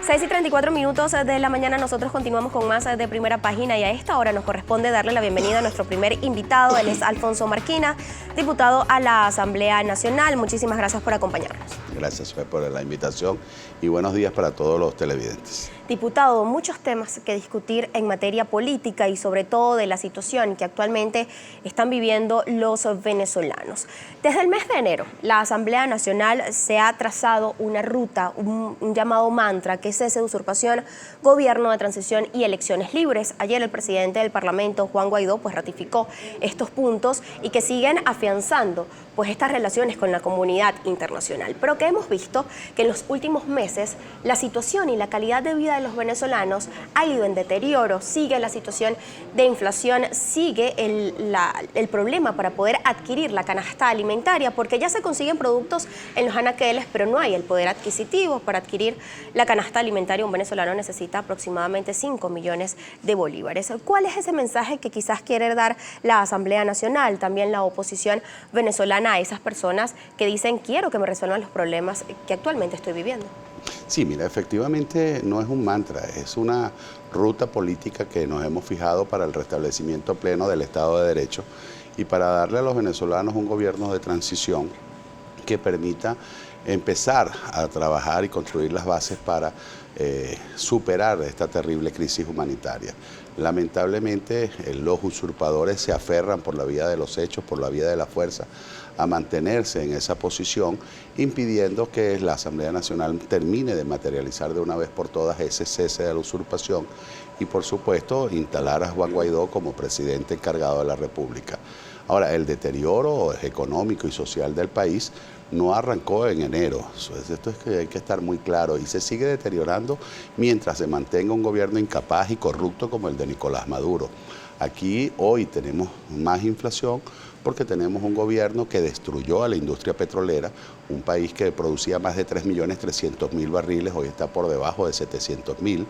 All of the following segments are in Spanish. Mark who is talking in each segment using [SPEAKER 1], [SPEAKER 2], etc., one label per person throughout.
[SPEAKER 1] 6:34 de la mañana, nosotros continuamos con más de Primera Página y a esta hora nos corresponde darle la bienvenida a nuestro primer invitado. Él es Alfonso Marquina, diputado a la Asamblea Nacional. Muchísimas gracias por acompañarnos.
[SPEAKER 2] Gracias por la invitación y buenos días para todos los televidentes.
[SPEAKER 1] Diputado, muchos temas que discutir en materia política y sobre todo de la situación que actualmente están viviendo los venezolanos. Desde el mes de enero, la Asamblea Nacional se ha trazado una ruta, un llamado mantra, que es cese de usurpación, gobierno de transición y elecciones libres. Ayer el presidente del Parlamento, Juan Guaidó, ratificó estos puntos y que siguen afianzando estas relaciones con la comunidad internacional. Pero que hemos visto que en los últimos meses la situación y la calidad de vida de los venezolanos ha ido en deterioro, sigue la situación de inflación, sigue el problema para poder adquirir la canasta alimentaria, porque ya se consiguen productos en los anaqueles, pero no hay el poder adquisitivo para adquirir la canasta alimentaria. Un venezolano necesita aproximadamente 5 millones de bolívares. ¿Cuál es ese mensaje que quizás quiere dar la Asamblea Nacional, también la oposición venezolana, a esas personas que dicen quiero que me resuelvan los problemas que actualmente estoy viviendo?
[SPEAKER 2] Sí, mira, efectivamente no es un mantra, es una ruta política que nos hemos fijado para el restablecimiento pleno del Estado de Derecho y para darle a los venezolanos un gobierno de transición que permita empezar a trabajar y construir las bases para superar esta terrible crisis humanitaria. Lamentablemente los usurpadores se aferran por la vía de los hechos, por la vía de la fuerza, a mantenerse en esa posición, impidiendo que la Asamblea Nacional termine de materializar de una vez por todas ese cese de la usurpación y, por supuesto, instalar a Juan Guaidó como presidente encargado de la República. Ahora, el deterioro económico y social del país no arrancó en enero, esto es que hay que estar muy claro, y se sigue deteriorando mientras se mantenga un gobierno incapaz y corrupto como el de Nicolás Maduro. Aquí hoy tenemos más inflación porque tenemos un gobierno que destruyó a la industria petrolera, un país que producía más de 3.300.000 barriles, hoy está por debajo de 700.000,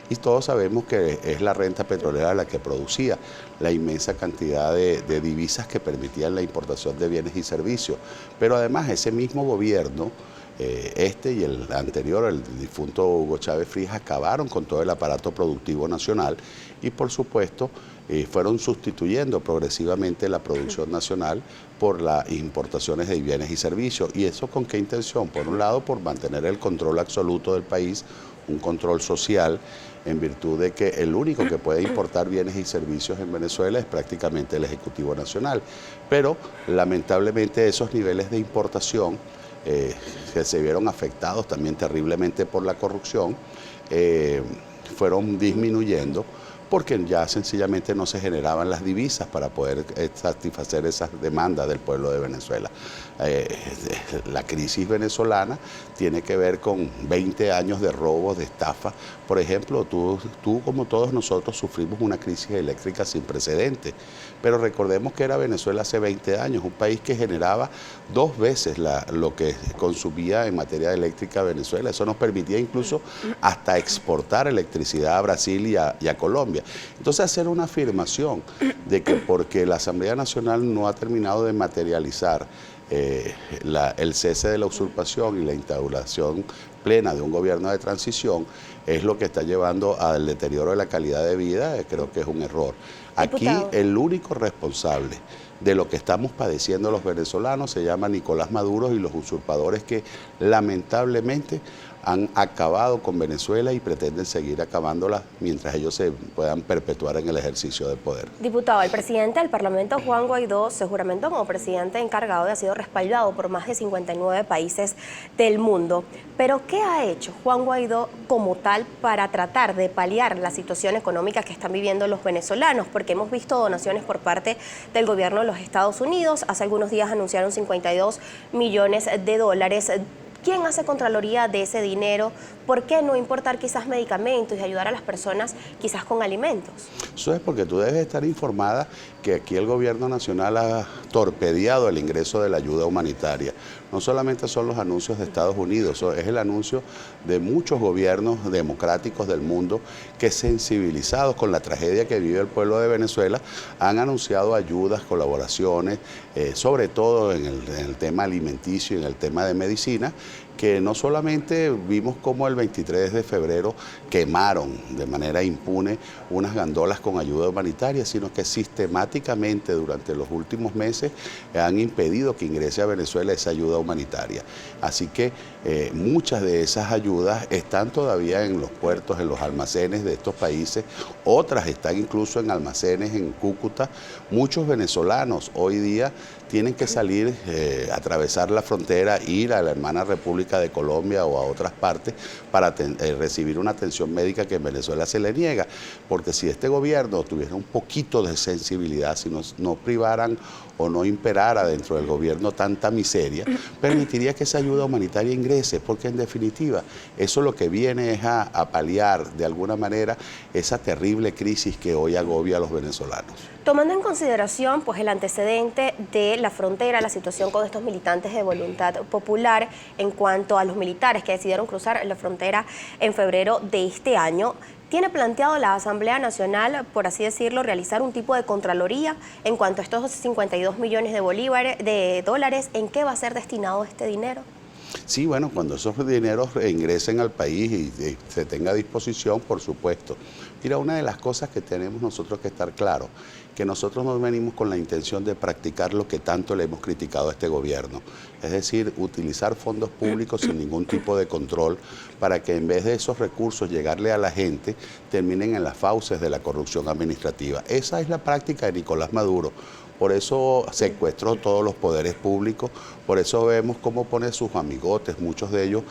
[SPEAKER 2] y todos sabemos que es la renta petrolera la que producía la inmensa cantidad de divisas que permitían la importación de bienes y servicios. Pero además ese mismo gobierno, este y el anterior, el difunto Hugo Chávez Frías, acabaron con todo el aparato productivo nacional y, por supuesto, fueron sustituyendo progresivamente la producción nacional por las importaciones de bienes y servicios. ¿Y eso con qué intención? Por un lado, por mantener el control absoluto del país, un control social, en virtud de que el único que puede importar bienes y servicios en Venezuela es prácticamente el Ejecutivo Nacional. Pero, lamentablemente, esos niveles de importación que se vieron afectados también terriblemente por la corrupción, fueron disminuyendo porque ya sencillamente no se generaban las divisas para poder satisfacer esas demandas del pueblo de Venezuela. La crisis venezolana tiene que ver con 20 años de robos, de estafa. Por ejemplo, tú como todos nosotros sufrimos una crisis eléctrica sin precedentes, pero recordemos que era Venezuela hace 20 años, un país que generaba 2 veces lo que consumía en materia eléctrica Venezuela. Eso nos permitía incluso hasta exportar electricidad a Brasil y a Colombia. Entonces, hacer una afirmación de que porque la Asamblea Nacional no ha terminado de materializar el cese de la usurpación y la instauración plena de un gobierno de transición es lo que está llevando al deterioro de la calidad de vida, creo que es un error. Aquí el único responsable de lo que estamos padeciendo los venezolanos se llama Nicolás Maduro y los usurpadores que lamentablemente han acabado con Venezuela y pretenden seguir acabándola mientras ellos se puedan perpetuar en el ejercicio del poder.
[SPEAKER 1] Diputado, el presidente del Parlamento, Juan Guaidó, se juramentó como presidente encargado y ha sido respaldado por más de 59 países del mundo. Pero, ¿qué ha hecho Juan Guaidó como tal para tratar de paliar la situación económica que están viviendo los venezolanos? Porque hemos visto donaciones por parte del gobierno de los Estados Unidos. Hace algunos días anunciaron 52 millones de dólares. ¿Quién hace contraloría de ese dinero? ¿Por qué no importar quizás medicamentos y ayudar a las personas quizás con alimentos?
[SPEAKER 2] Eso es porque tú debes estar informada que aquí el gobierno nacional ha torpedeado el ingreso de la ayuda humanitaria. No solamente son los anuncios de Estados Unidos, es el anuncio de muchos gobiernos democráticos del mundo que, sensibilizados con la tragedia que vive el pueblo de Venezuela, han anunciado ayudas, colaboraciones, sobre todo en el tema alimenticio y en el tema de medicina, que no solamente vimos como el 23 de febrero quemaron de manera impune unas gandolas con ayuda humanitaria, sino que sistemáticamente durante los últimos meses han impedido que ingrese a Venezuela esa ayuda humanitaria. Así que muchas de esas ayudas están todavía en los puertos, en los almacenes de estos países, otras están incluso en almacenes en Cúcuta. Muchos venezolanos hoy día tienen que salir, atravesar la frontera, ir a la hermana República de Colombia o a otras partes para recibir una atención médica que en Venezuela se le niega. Porque si este gobierno tuviera un poquito de sensibilidad, si no privaran o no imperara dentro del gobierno tanta miseria, permitiría que esa ayuda humanitaria ingrese, porque en definitiva eso lo que viene es a paliar de alguna manera esa terrible crisis que hoy agobia a los venezolanos.
[SPEAKER 1] Tomando en consideración pues, el antecedente de la frontera, la situación con estos militantes de Voluntad Popular en cuanto a los militares que decidieron cruzar la frontera en febrero de este año, ¿tiene planteado la Asamblea Nacional, por así decirlo, realizar un tipo de contraloría en cuanto a estos 52 millones de dólares? ¿En qué va a ser destinado este dinero?
[SPEAKER 2] Sí, bueno, cuando esos dineros ingresen al país y se tenga a disposición, por supuesto. Mira, una de las cosas que tenemos nosotros que estar claros, que nosotros no venimos con la intención de practicar lo que tanto le hemos criticado a este gobierno, es decir, utilizar fondos públicos sin ningún tipo de control para que en vez de esos recursos llegarle a la gente, terminen en las fauces de la corrupción administrativa. Esa es la práctica de Nicolás Maduro. Por eso secuestró todos los poderes públicos, por eso vemos cómo pone sus amigotes, muchos de ellos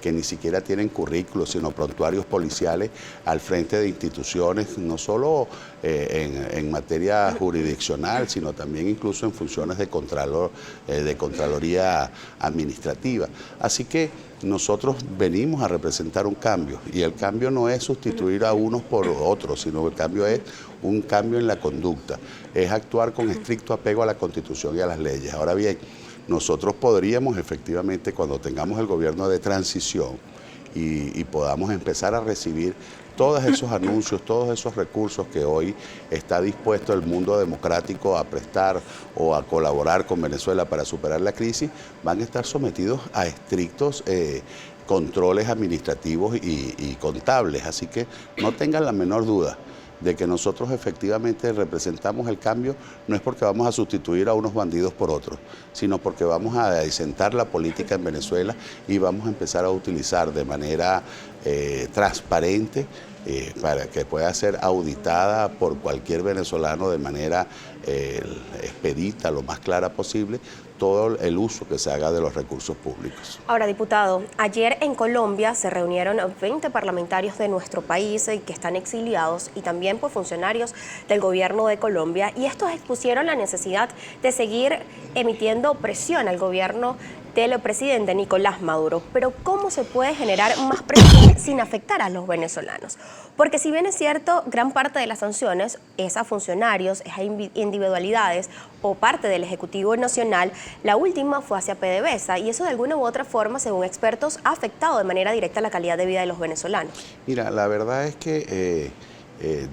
[SPEAKER 2] que ni siquiera tienen currículos, sino prontuarios policiales al frente de instituciones, no solo en materia jurisdiccional, sino también incluso en funciones de Contraloría Administrativa. Así que nosotros venimos a representar un cambio, y el cambio no es sustituir a unos por otros, sino el cambio es un cambio en la conducta, es actuar con estricto apego a la Constitución y a las leyes. Ahora bien, nosotros podríamos efectivamente, cuando tengamos el gobierno de transición y podamos empezar a recibir todos esos anuncios, todos esos recursos que hoy está dispuesto el mundo democrático a prestar o a colaborar con Venezuela para superar la crisis, van a estar sometidos a estrictos controles administrativos y contables. Así que no tengan la menor duda de que nosotros efectivamente representamos el cambio, no es porque vamos a sustituir a unos bandidos por otros, sino porque vamos a desentar la política en Venezuela y vamos a empezar a utilizar de manera transparente para que pueda ser auditada por cualquier venezolano de manera expedita, lo más clara posible, todo el uso que se haga de los recursos públicos.
[SPEAKER 1] Ahora, diputado, ayer en Colombia se reunieron 20 parlamentarios de nuestro país que están exiliados y también pues, funcionarios del gobierno de Colombia, y estos expusieron la necesidad de seguir emitiendo presión al gobierno del presidente Nicolás Maduro. Pero ¿cómo se puede generar más presión sin afectar a los venezolanos? Porque si bien es cierto, gran parte de las sanciones es a funcionarios, es a individualidades o parte del Ejecutivo Nacional, la última fue hacia PDVSA, y eso de alguna u otra forma, según expertos, ha afectado de manera directa la calidad de vida de los venezolanos.
[SPEAKER 2] Mira, la verdad es que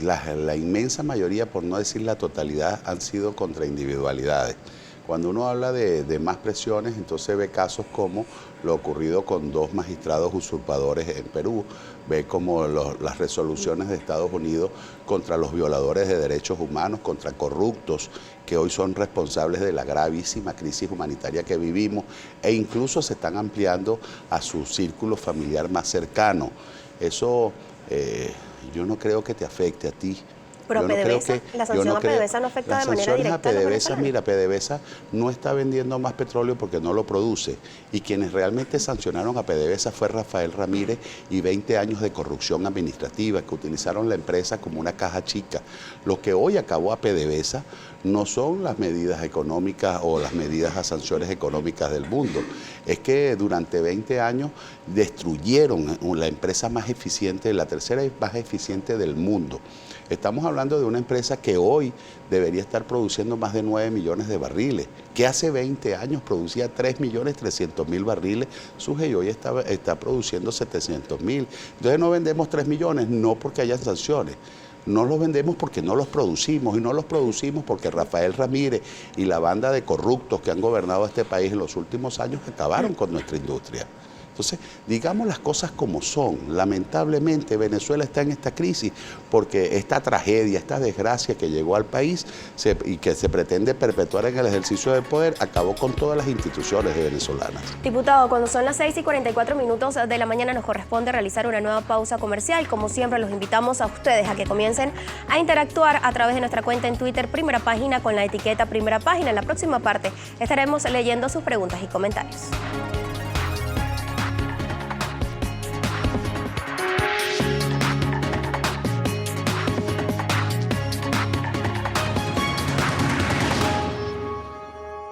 [SPEAKER 2] la inmensa mayoría, por no decir la totalidad, han sido contra individualidades. Cuando uno habla de más presiones, entonces ve casos como lo ocurrido con 2 magistrados usurpadores en Perú, ve como las resoluciones de Estados Unidos contra los violadores de derechos humanos, contra corruptos que hoy son responsables de la gravísima crisis humanitaria que vivimos, e incluso se están ampliando a su círculo familiar más cercano. Eso yo no creo que te afecte a ti.
[SPEAKER 1] Pero
[SPEAKER 2] yo
[SPEAKER 1] la sanción a PDVSA no afecta de manera directa a los venezolanos.
[SPEAKER 2] Mira, PDVSA no está vendiendo más petróleo porque no lo produce, y quienes realmente sancionaron a PDVSA fue Rafael Ramírez y 20 años de corrupción administrativa, que utilizaron la empresa como una caja chica. Lo que hoy acabó a PDVSA no son las medidas económicas o las medidas a sanciones económicas del mundo, es que durante 20 años destruyeron la empresa más eficiente, la tercera más eficiente del mundo. Estamos hablando de una empresa que hoy debería estar produciendo más de 9 millones de barriles, que hace 20 años producía 3.300.000 barriles, y hoy está produciendo 700.000. Entonces no vendemos 3 millones, no porque haya sanciones. No los vendemos porque no los producimos, y no los producimos porque Rafael Ramírez y la banda de corruptos que han gobernado este país en los últimos años acabaron con nuestra industria. Entonces, digamos las cosas como son. Lamentablemente, Venezuela está en esta crisis porque esta tragedia, esta desgracia que llegó al país y que se pretende perpetuar en el ejercicio del poder, acabó con todas las instituciones venezolanas.
[SPEAKER 1] Diputado, cuando son las 6:44 de la mañana nos corresponde realizar una nueva pausa comercial. Como siempre, los invitamos a ustedes a que comiencen a interactuar a través de nuestra cuenta en Twitter, Primera Página, con la etiqueta Primera Página. En la próxima parte estaremos leyendo sus preguntas y comentarios.